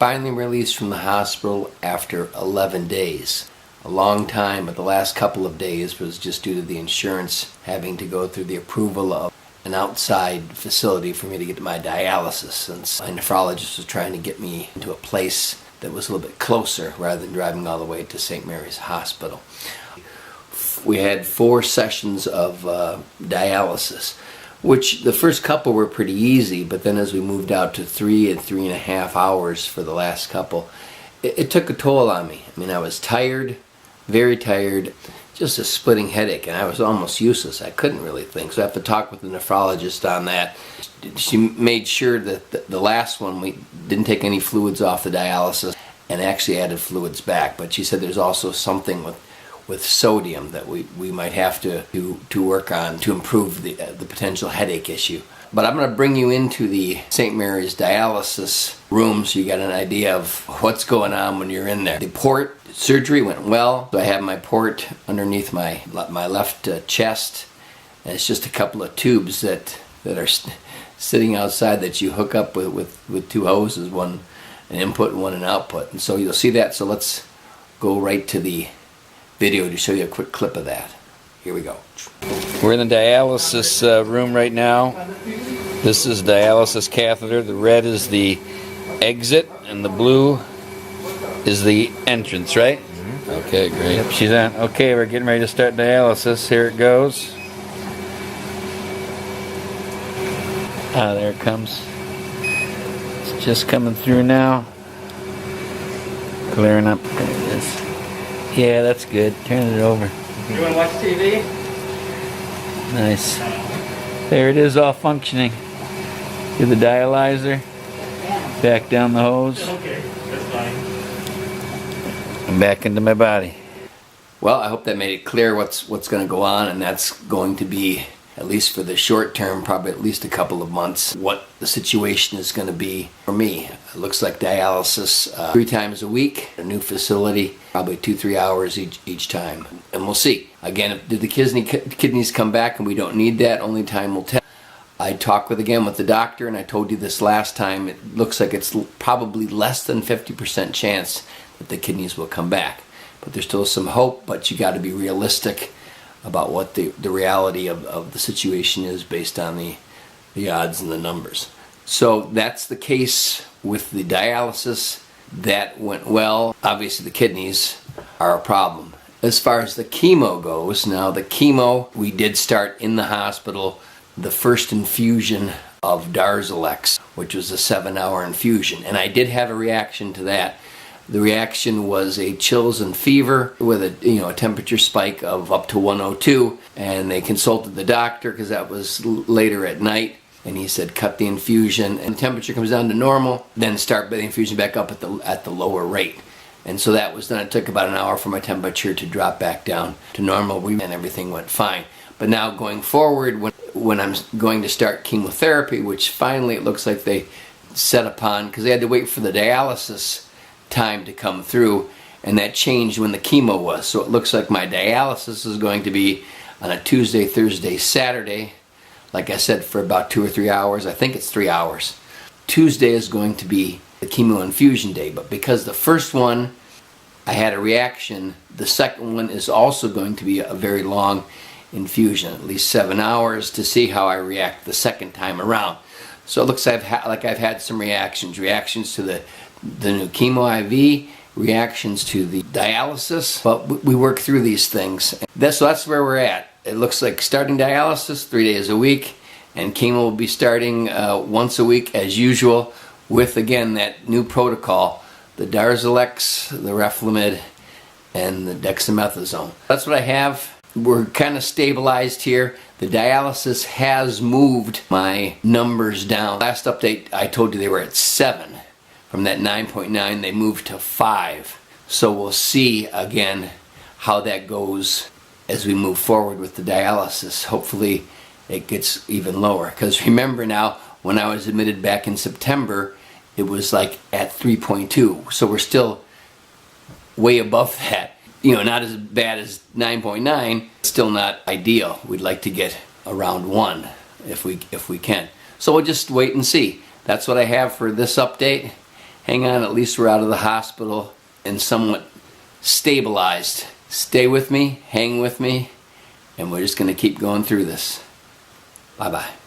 finally released from the hospital after 11 days. A long time, but the last couple of days was just due to the insurance having to go through the approval of an outside facility for me to get my dialysis, since my nephrologist was trying to get me into a place that was a little bit closer rather than driving all the way to St. Mary's Hospital. We had 4 sessions of dialysis, which the first couple were pretty easy, but then as we moved out to 3 and 3.5 hours for the last couple, it took a toll on me. I mean, I was tired, very tired, just a splitting headache, and I was almost useless. I couldn't really think, so I have to talk with the nephrologist on that. She made sure that the last one, we didn't take any fluids off the dialysis and actually added fluids back, but she said there's also something with sodium that we might have to work on to improve the potential headache issue. But I'm going to bring you into the St. Mary's dialysis room so you got an idea of what's going on when you're in there. The port surgery went well. So I have my port underneath my left chest, and it's just a couple of tubes that are sitting outside that you hook up with 2 hoses, one an input and one an output. And so you'll see that. So let's go right to the video to show you a quick clip of that. Here we go. We're in the dialysis room right now. This is dialysis catheter. The red is the exit and the blue is the entrance, right? Mm-hmm. Okay, great. Yep, she's on. Okay, we're getting ready to start dialysis. Here it goes. Ah, there it comes. It's just coming through now. Clearing up. There it is. Yeah, that's good. Turn it over. You want to watch TV? Nice. There it is, all functioning. Do the dialyzer. Back down the hose. Okay, that's fine. And back into my body. Well, I hope that made it clear what's going to go on, and that's going to be, at least for the short term, probably at least a couple of months, what the situation is going to be for me. It looks like dialysis 3 times a week, a new facility, probably 2-3 hours each time, and we'll see. Again, did the kidneys come back and we don't need that? Only time will tell. I talked again with the doctor, and I told you this last time, it looks like it's probably less than 50% chance that the kidneys will come back. But there's still some hope, but you got to be realistic about what the reality of the situation is based on the odds and the numbers. So that's the case with the dialysis. That went well. Obviously the kidneys are a problem. As far as the chemo goes, now the chemo, we did start in the hospital the first infusion of Darzalex, which was a 7-hour infusion, and I did have a reaction to that. The reaction was a chills and fever with a temperature spike of up to 102, and they consulted the doctor because that was later at night, and he said cut the infusion and the temperature comes down to normal, then start the infusion back up at the lower rate. And so that was done. It took about an hour for my temperature to drop back down to normal, and everything went fine. But now going forward, when I'm going to start chemotherapy, which finally it looks like they set upon, because they had to wait for the dialysis time to come through, and that changed when the chemo was. So it looks like my dialysis is going to be on a Tuesday, Thursday, Saturday, like I said, for about 2 or 3 hours. I think it's 3 hours. Tuesday is going to be the chemo infusion day, but because the first one I had a reaction, the second one is also going to be a very long infusion, at least 7 hours, to see how I react the second time around. So it looks like I've had some reactions to the new chemo IV, reactions to the dialysis, but we work through these things. So that's where we're at. It looks like starting dialysis 3 days a week, and chemo will be starting once a week as usual, with again that new protocol, the Darzalex, the Revlimid, and the Dexamethazone. That's what I have. We're kind of stabilized here. The dialysis has moved my numbers down. Last update I told you they were at 7. From that 9.9 they moved to 5. So we'll see again how that goes as we move forward with the dialysis. Hopefully it gets even lower, because remember now, when I was admitted back in September, it was like at 3.2. So we're still way above that. Not as bad as 9.9, still not ideal. We'd like to get around 1 if we can. So we'll just wait and see. That's what I have for this update, hang on, at least we're out of the hospital and somewhat stabilized. Stay with me, hang with me, and we're just going to keep going through this. Bye-bye.